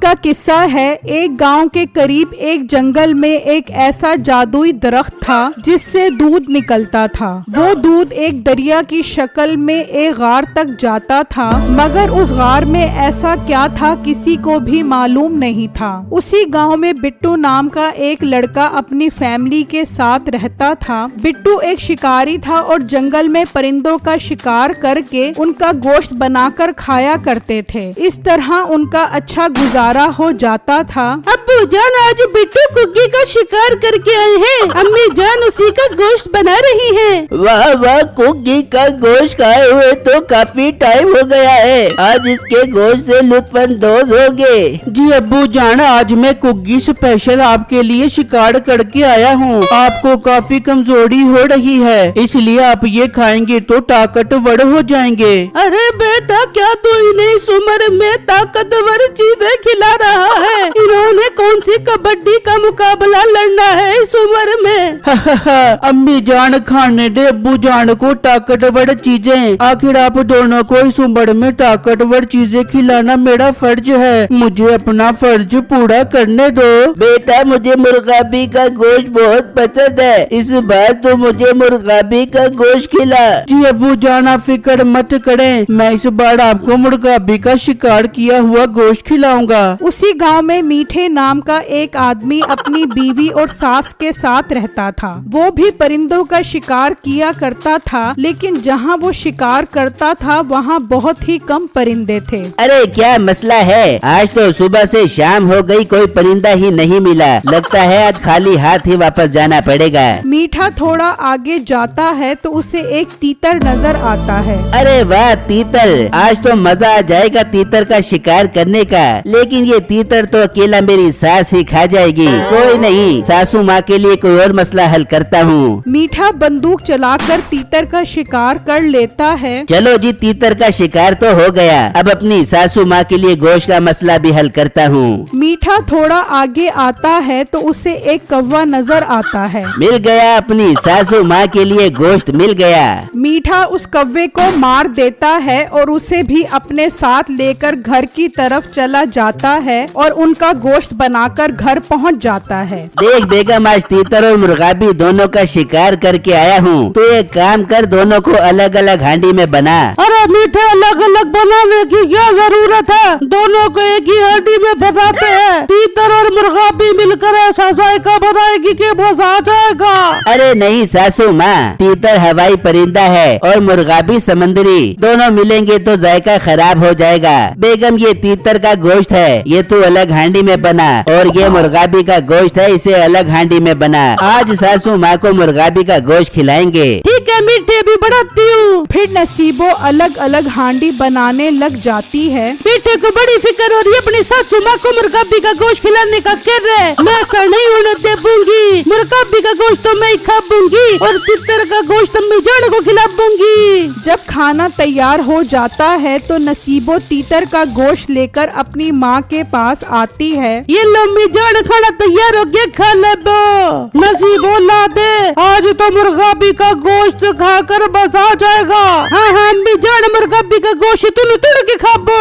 का किस्सा है। एक गांव के करीब एक जंगल में एक ऐसा जादुई दरख्त था जिससे दूध निकलता था। वो दूध एक दरिया की शक्ल में एक गार तक जाता था, मगर उस गार में ऐसा क्या था किसी को भी मालूम नहीं था। उसी गांव में बिट्टू नाम का एक लड़का अपनी फैमिली के साथ रहता था। बिट्टू एक शिकारी था और जंगल में परिंदों का शिकार करके उनका गोश्त बनाकर खाया करते थे। इस तरह उनका अच्छा गुजारा हो जाता था। अब्बू जान आज बिट्टू कुग्गी का शिकार करके आए हैं। अम्मी जान उसी का गोश्त बना रही हैं। वाह वाह, कुग्गी का गोश्त खाए हुए तो काफी टाइम हो गया है। आज इसके गोश्त से लुत्फानंदोज होंगे। जी अब्बू जान, आज मैं कुग्गी स्पेशल आपके लिए शिकार करके आया हूँ। आपको काफी कमजोरी हो रही है, इसलिए आप ये खाएंगे तो ताकतवर हो जाएंगे। अरे बेटा, क्या तू इन्हें इस उम्र में ताकतवर चीजें खिला रहा है? इन्होंने कौन सी कबड्डी का मुकाबला लड़ना है इस उम्र में? अम्मी जान, खाने दे अब्बू जान को ताकतवर चीजें। आखिर आप दोनों को इस उम्र में ताकतवर चीजें खिलाना मेरा फर्ज है। मुझे अपना फर्ज पूरा करने दो। बेटा, मुझे मुर्गाबी का गोश्त बहुत पसंद है। इस बार तो मुझे मुर्गाबी का गोश्त खिला। जी अब्बू जान, आप फिक्र मत करें, मैं इस बार आपको मुर्गाबी का शिकार किया हुआ गोश्त खिलाऊंगा। उसी गांव में मीठे नाम का एक आदमी अपनी बीवी और सास के साथ रहता था। वो भी परिंदों का शिकार किया करता था, लेकिन जहां वो शिकार करता था वहां बहुत ही कम परिंदे थे। अरे क्या मसला है? आज तो सुबह से शाम हो गई, कोई परिंदा ही नहीं मिला। लगता है आज खाली हाथ ही वापस जाना पड़ेगा। मीठा थोड़ा आगे जाता है तो उसे एक तीतर नजर आता है। अरे वाह तीतर, आज तो मजा आ जाएगा तीतर का शिकार करने का। लेकिन ये तीतर तो अकेला मेरी सास ही खा जाएगी। कोई नहीं, सासू माँ के लिए कोई और मसला हल करता हूँ। मीठा बंदूक चलाकर तीतर का शिकार कर लेता है। चलो जी, तीतर का शिकार तो हो गया। अब अपनी सासू माँ के लिए गोश्त का मसला भी हल करता हूँ। मीठा थोड़ा आगे आता है तो उसे एक कौवा नजर आता है। मिल गया, अपनी सासू माँ के लिए गोश्त मिल गया। मीठा उस कौवे को मार देता है और उसे भी अपने साथ लेकर घर की तरफ चला जाता है और उनका गोश्त बनाकर घर पहुंच जाता है। देख बेगम, आज तीतर और मुर्गाबी दोनों का शिकार करके आया हूँ। तो एक काम कर, दोनों को अलग अलग हांडी में बना। अरे मीठे, अलग अलग बनाने की क्या जरूरत है? दोनों को एक ही हांडी में बनाते हैं। तीतर और मुर्गाबी मिलकर ऐसा जायका बनाएगी कि मजा आ जाएगा। अरे नहीं सासू माँ, तीतर हवाई परिंदा है और मुर्गाबी समंदरी। दोनों मिलेंगे तो जायका खराब हो जाएगा। बेगम, ये तीतर का गोश्त है, ये तू अलग हांडी में बना, और ये मुर्गाबी का गोश्त है, इसे अलग हांडी में बना। आज सासू माँ को मुर्गाबी का गोश्त खिलाएंगे। ठीक है मीठे, भी बढ़ाती हूँ। फिर नसीबो अलग अलग हांडी बनाने लग जाती है। मीठे को बड़ी फिक्र हो रही है अपनी सासू माँ को मुर्गाबी का गोश्त खिलाने का। कर रहे मैं ऐसा नहीं होने दूंगी। मुर्गाबी का गोश्त तो मैं खा दूंगी और तीतर का गोश्त अम्मी जान को खिला दूंगी। जब खाना तैयार हो जाता है तो नसीबो तीतर का गोश्त लेकर अपनी माँ के पास आती है। ये लम्बी जान, खाना तैयार हो गया, खा ले बो। नसीबो ला दे, आज तो मुर्गाबी का गोश्त खाकर मजा आ जाएगा। हाँ हाँ अम्मी जान, मुर्गाबी का गोश्त तू तोड़ के खा बो।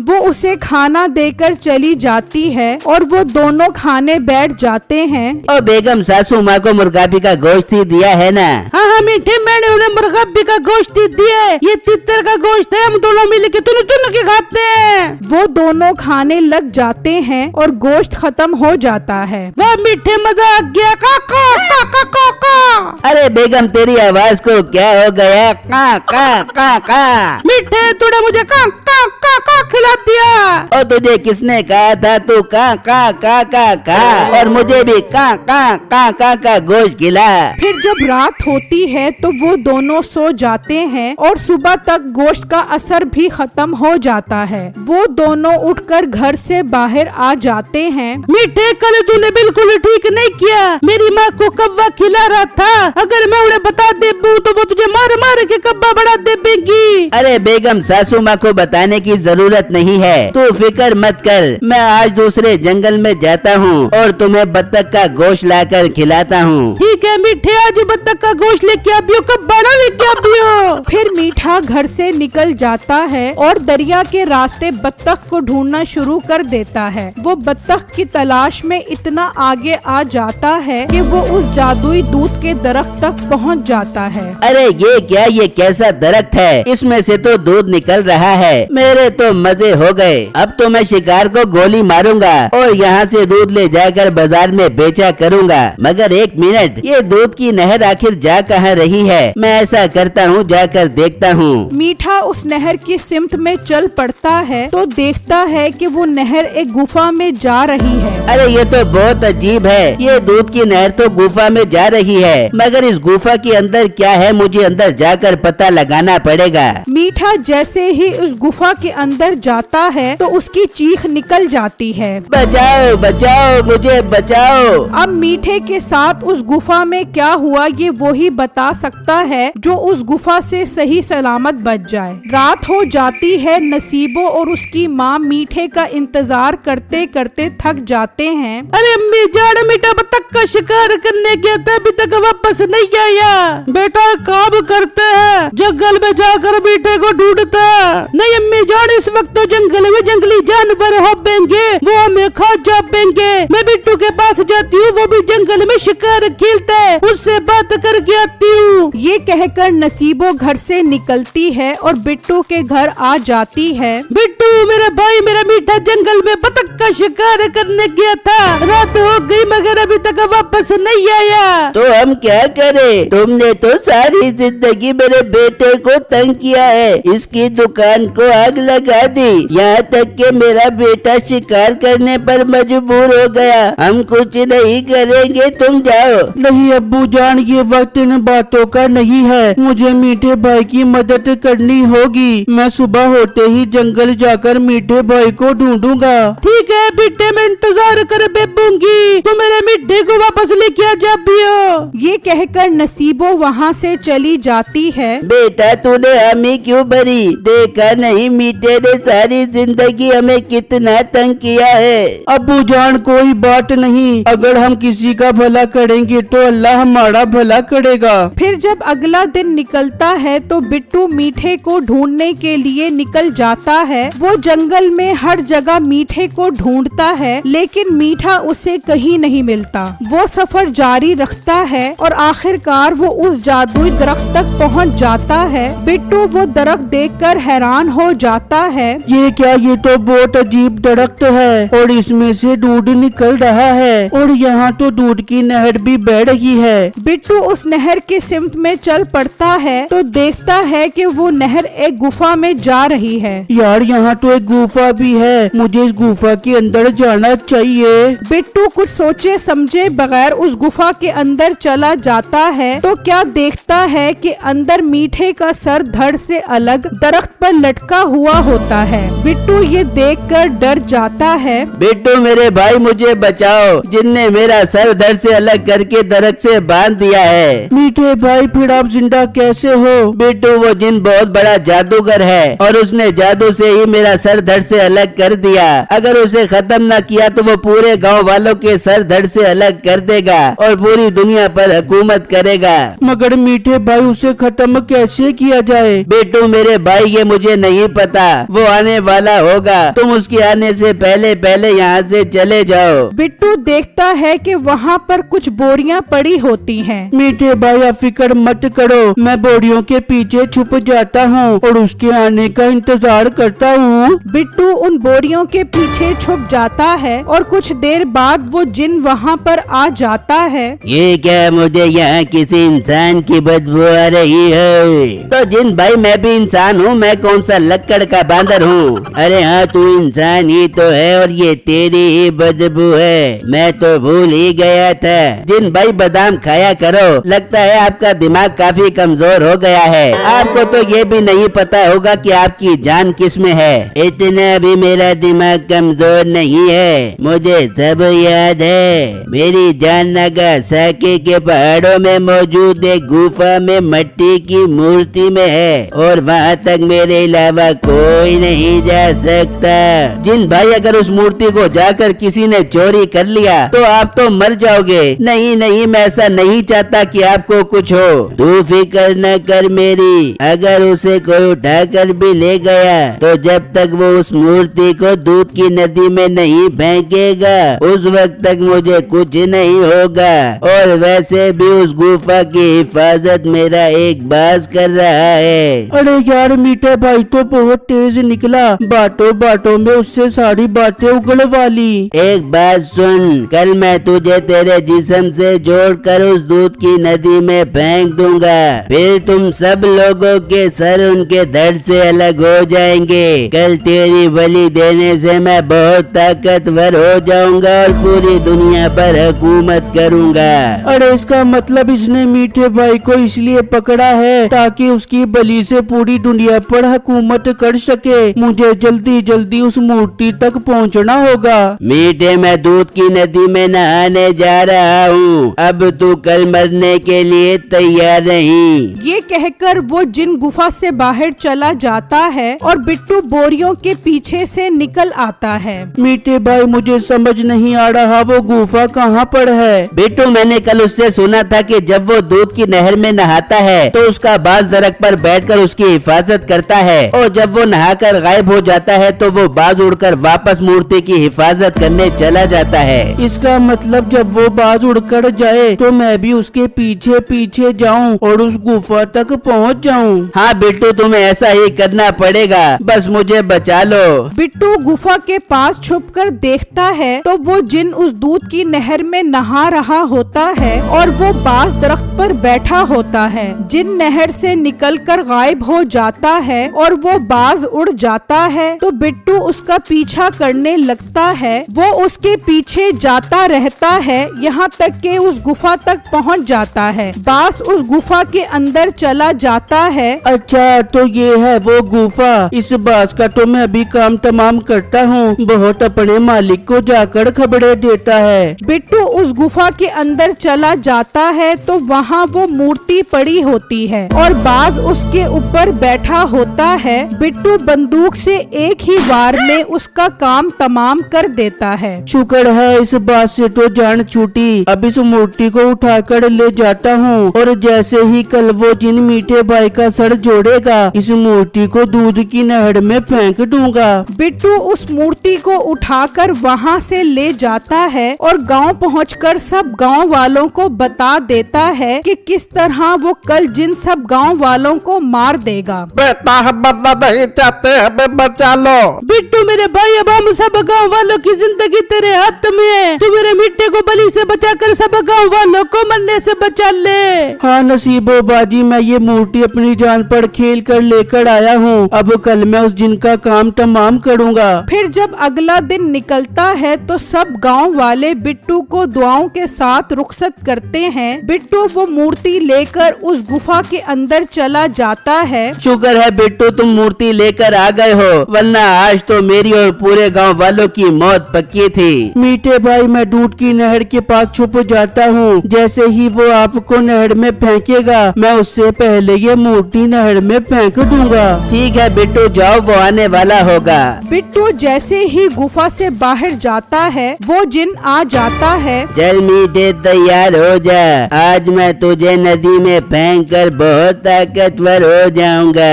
वो उसे खाना देकर चली जाती है और वो दोनों खाने बैठ जाते हैं। ओ बेगम, सासू माँ को मुर्गाबी का गोश्त ही दिया है ना? हाँ हाँ मीठे, मैंने उन्हें मुर्गाबी का गोश्त ही दिया है। ये तीतर का गोश्त है, हम दोनों मिलके तुन के खाते हैं। वो दोनों खाने लग जाते हैं और गोश्त खत्म हो जाता है। वाह मीठे, मजा आ गया। काका काका काका। अरे बेगम, तेरी आवाज को क्या हो गया? का का का का। मीठे, तूने मुझे का का का का खिला दिया। और तुझे किसने कहा था तू का का का का का? और मुझे भी का का गोश्त खिला। फिर जब रात होती है तो वो दोनों सो जाते हैं और सुबह तक गोश्त का असर भी खत्म हो जाता है। वो दोनों उठकर घर से बाहर आ जाते हैं। मीठे, कल तूने बिल्कुल ठीक नहीं किया। मेरी माँ को कब्बा खिला रहा था। अगर मैं उन्हें बता दे तो वो तुझे मार मार के कब्बा बना देगी। अरे बेगम, सासू माँ को बताने की जरूरत नहीं है, तू फिक्र मत कर। मैं आज दूसरे जंगल में जाता हूँ और तुम्हें बत्तख का गोश्त लाकर खिलाता हूँ। ठीक ठीक है मीठे, आज बत्तख का गोश्त लेके आबियो, कबाड़ा लेके आबियो। फिर मीठा घर से निकल जाता है और दरिया के रास्ते बत्तख को ढूंढना शुरू कर देता है। वो बत्तख की तलाश में इतना आगे आ जाता है कि वो उस जादुई दूध के दरख्त तक पहुंच जाता है। अरे ये क्या, ये कैसा दरख्त है, इसमें से तो दूध निकल रहा है। मेरे तो मजे हो गए। अब तो मैं शिकार को गोली मारूंगा और यहाँ से दूध ले जाकर बाजार में बेचा करूँगा। मगर एक मिनट, ये दूध की नहर आखिर जा कहाँ रही है? मैं ऐसा करता हूँ, जाकर देखता हूँ। मीठा उस नहर की सिमत में चल पड़ता है तो देखता है कि वो नहर एक गुफा में जा रही है। अरे ये तो बहुत अजीब है, ये दूध की नहर तो गुफा में जा रही है, मगर इस गुफा के अंदर क्या है, मुझे अंदर जाकर पता लगाना पड़ेगा। मीठा जैसे ही उस गुफा के अंदर जाता है तो उसकी चीख निकल जाती है, बचाओ बचाओ, मुझे बचाओ। अब मीठे के साथ उस गुफा में क्या हुआ ये वो ही बता सकता है जो उस गुफा से सही सलामत बच जाए। रात हो जाती है। नसीबो और उसकी माँ मीठे का इंतजार करते करते थक जाते हैं। अरे अम्मी जान, मीठा बत्तख का शिकार करने गया था, अभी तक वापस नहीं आया। बेटा काम करते हैं, जंगल में जाकर मीठे को ढूंढता। नहीं अम्मी जान, इस वक्त तो जंगल में जंगली जानवर होंगे, वो हमें खा जाएंगे। मैं बिट्टू के पास जाती हूँ, वो भी जंगल में शिकार खेलता है, उससे बात करके आती हूँ। ये कहकर नसीबो घर से निकलती है और बिट्टू के घर आ जाती है। बिट्टू मेरा भाई, मेरा मीठा जंगल में बत्तख का शिकार करने गया था, रात हो गई मगर अभी तक वापस नहीं आया। तो हम क्या करें? तुमने तो सारी जिंदगी मेरे बेटे को तंग किया है, इसकी दुकान को आग लगा दी, यहाँ तक कि मेरा बेटा शिकार करने पर मजबूर हो गया। हम कुछ नहीं करेंगे, तुम जाओ। नहीं अब्बू जान, ये वक्त इन बातों का नहीं है, मुझे मीठे भाई की मदद करनी होगी। मैं सुबह होते ही जंगल जाकर मीठे भाई को ढूंढूंगा। ठीक है बेटे, मैं इंतजार कर बेबूंगी, तो मेरे मीठे को वापस लेके आ जा पियो। ये कहकर नसीबो वहाँ से चली जाती है। बेटा तूने हमें क्यों भरी? देखा नहीं मीठे ने सारी जिंदगी हमें कितना तंग किया है। अब्बू जान कोई बात नहीं, अगर हम किसी का भला करेंगे तो अल्लाह हमारा भला करेगा। फिर जब अगला दिन निकलता है तो बिट्टू मीठे को ढूंढने के लिए निकल जाता है। वो जंगल में हर जगह मीठे को ढूंढता है लेकिन मीठा उसे कहीं नहीं मिलता। वो सफर जारी रखता है और आखिरकार वो उस जादुई दरख्त तक पहुंच जाता है। बिट्टू वो दरख्त देखकर हैरान हो जाता है। ये क्या, ये तो बहुत अजीब दरख्त है और इसमें से दूध निकल रहा है और यहाँ तो दूध की नहर भी बह रही है। बिट्टू उस नहर के सिमत में चल पड़ता है तो देखता है कि वो नहर एक गुफा में जा रही है। यार यहाँ तो एक गुफा भी है, मुझे इस गुफा के अंदर जाना चाहिए। बिट्टू कुछ सोचे समझे बगैर उस गुफा के अंदर चला जाता है तो क्या देखता है कि अंदर मीठे का सर धड़ से अलग दरख्त पर लटका हुआ होता है। बिट्टू ये देखकर डर जाता है। बिट्टू मेरे भाई मुझे बचाओ, जिनने मेरा सर धड़ से अलग करके दरख्त से बांध दिया है। मीठे भाई फिर आप जिंदा कैसे हो? बिट्टू वो जिन बहुत बड़ा जादूगर है और उसने जादू से ही मेरा सर धड़ से अलग कर दिया। अगर उसे खत्म न किया तो वो पूरे गांव वालों के सर धड़ से अलग कर देगा और पूरी दुनिया पर हुकूमत करेगा। मगर मीठे भाई उसे खत्म कैसे किया जाए? बिट्टू मेरे भाई ये मुझे नहीं पता, वो आने वाला होगा, तुम उसके आने से पहले पहले यहाँ से चले जाओ। बिट्टू देखता है कि वहाँ पर कुछ बोरियां पड़ी होती हैं। मीठे भाई आप फिक्र मत करो, मैं बोरियों के पीछे छुप जाता हूँ और उसके आने का इंतजार करता हूँ। बिट्टू उन बोरियों के पीछे छुप जाता है और कुछ देर बाद वो जिन वहाँ पर आ जाता है। ये क्या, मुझे यहाँ किसी इंसान की बदबू आ रही है? तो जिन भाई मैं भी इंसान हूँ, मैं कौन सा लक्कड़ का बांदर हूँ? अरे हाँ तू इंसान ही तो है और ये तेरी ही बदबू है, मैं तो भूल ही गया था। जिन भाई बादाम खाया करो, लगता है आपका दिमाग काफी कमजोर हो गया है। आपको तो ये भी नहीं पता होगा कि आपकी जान किस में है। इतना भी मेरा दिमाग कमजोर नहीं है, मुझे सब याद है। मेरी जान नागासाकी के पहाड़ों में मौजूद एक गुफा में मिट्टी की मूर्ति में है और वहाँ तक मेरे अलावा कोई नहीं जा सकता। जिन भाई, अगर उस मूर्ति को जाकर किसी ने चोरी कर लिया तो आप तो मर जाओगे। नहीं नहीं, मैं ऐसा नहीं चाहता कि आपको कुछ हो। तू फिक्र न कर मेरी, अगर उसे कोई उठाकर भी ले गया तो जब तक वो उस मूर्ति को दूध की नदी में नहीं फेंकेगा उस वक्त तक मुझे कुछ नहीं होगा। और वैसे भी उस गुफा की हिफाजत मेरा एक बाज कर रहा है। अरे यार, मीठे भाई तो बहुत तेज निकला, बातों बातों में उससे सारी बातें उगलवा ली। एक बात सुन, कल मैं तुझे तेरे जिस्म से जोड़कर उस दूध की नदी में फेंक दूंगा, फिर तुम सब लोगों के सर उनके धड़ से अलग हो जाएंगे। कल तेरी बलि देने से मैं बहुत ताकतवर हो जाऊंगा और पूरी दुनिया पर हुकूमत करूंगा। अरे इसका मतलब इसने मीठे भाई को इसलिए पकड़ा है ताकि उसकी बलि से पूरी दुनिया पर हुकूमत कर सके। मुझे जल्दी जल्दी उस मूर्ति तक पहुंचना होगा। मीठे, मैं दूध की नदी में नहाने जा रहा हूँ, अब तू कल मरने के लिए तैयार नहीं। ये कहकर वो जिन गुफा से बाहर चला जाता है और बिट्टू बोरियों के पीछे से निकल आता है। मीठे भाई, मुझे समझ नहीं आ रहा वो गुफा कहाँ पर है। बिट्टू, मैंने कल उससे सुना था कि जब वो दूध की नहर में नहाता है तो उसका बाज दरख्त पर बैठकर उसकी हिफाजत करता है और जब वो नहाकर गायब हो जाता है तो वो बाज उड़कर वापस मूर्ति की हिफाजत करने चला जाता है। इसका मतलब जब वो बाज उड़कर जाए तो मैं भी उसके पीछे पीछे जाऊं और उस गुफा तक पहुंच जाऊं। हाँ बिट्टू, तुम्हें ऐसा ही करना पड़ेगा, बस मुझे बचा लो। बिट्टू गुफा के पास छुपकर देखता है तो वो जिन उस दूध की नहर में नहा रहा होता है और वो बाज दरख्त पर बैठा होता है। जिन नहर से निकलकर गायब हो जाता है और वो बाज उड़ जाता है तो बिट्टू उसका पीछा करने लगता है। वो उसके पीछे जाता रहता है यहाँ तक कि उस गुफा तक पहुँच जाता है। बाज उस गुफा के अंदर चला जाता है। अच्छा, तो ये है वो गुफा। इस बाज का तो मैं अभी काम तमाम करता हूँ, बहुत अपने मालिक को जाकर खबरें देता है। बिट्टू उस गुफा के अंदर चला जाता है तो वहाँ वो मूर्ति पड़ी होती है और बाज उसके ऊपर बैठा होता है। बिट्टू बंदूक से एक ही वार में उसका काम तमाम कर देता है। शुक्र है इस बात से तो जान छूटी। अब इस मूर्ति को उठाकर ले जाता हूँ और जैसे ही कल वो जिन मीठे भाई का सर जोड़ेगा इस मूर्ति को दूध की नहर में फेंक दूंगा। बिट्टू उस मूर्ति को उठाकर वहाँ से ले जाता है और गांव पहुंचकर सब गांव वालों को बता देता है कि किस तरह वो कल जिन सब गांव वालों को मार देगा। बेटा, हम मरना नहीं चाहते, हमें बचा लो। बिट्टू मेरे भाई, अब हम सब गाँव वालों की जिंदगी तेरे हाथ में है। तू मेरे मिट्टे को बलि से बचाकर सब गाँव वालों को मरने से बचा ले। हाँ नसीबो बाजी, मैं ये मूर्ति अपनी जान पर खेल कर लेकर आया हूँ। अब कल मैं उस जिन का काम तमाम करूँगा। फिर जब अगला दिन निकलता है तो सब गांव वाले बिट्टू को दुआओं के साथ रुखसत करते हैं। बिट्टू वो मूर्ति लेकर उस गुफा के अंदर चला जाता है। शुक्र है बिट्टू, तुम मूर्ति लेकर आ गए हो, वरना आज तो मेरी और पूरे गांव वालों की मौत पक्की थी। मीठे भाई, मैं दूध की नहर के पास छुप जाता हूँ। जैसे ही वो आपको नहर में फेंकेगा मैं उससे पहले ये मूर्ति नहर में फेंक दूंगा। ठीक है बिट्टू, जाओ, वो आने वाला होगा। बिट्टू जैसे ही गुफा से बाहर जाता है वो जिन आ जाता है। चल मीठे, तैयार हो जा, आज मैं तुझे नदी में फेंक कर बहुत ताकतवर हो जाऊंगा।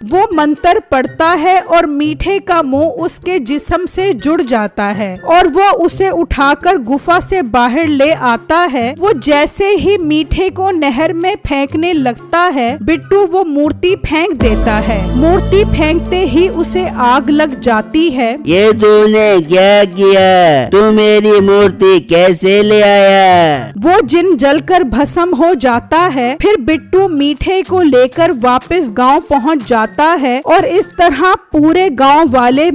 वो मंत्र पढ़ता है और मीठे का मुंह उसके जिस्म से जुड़ जाता है और वो उसे उठाकर गुफा से बाहर ले आता है। वो जैसे ही मीठे को नहर में फेंकने लगता है बिट्टू वो मूर्ति फेंक देता है। मूर्ति फेंकते ही उसे आग लग जाती है। ये तूने क्या किया? तू मेरी मूर्ति कैसे ले आया? वो जिन जलकर भस्म हो जाता है। फिर बिट्टू मीठे को लेकर वापस गांव पहुंच जाता है और इस तरह पूरे गांव वाले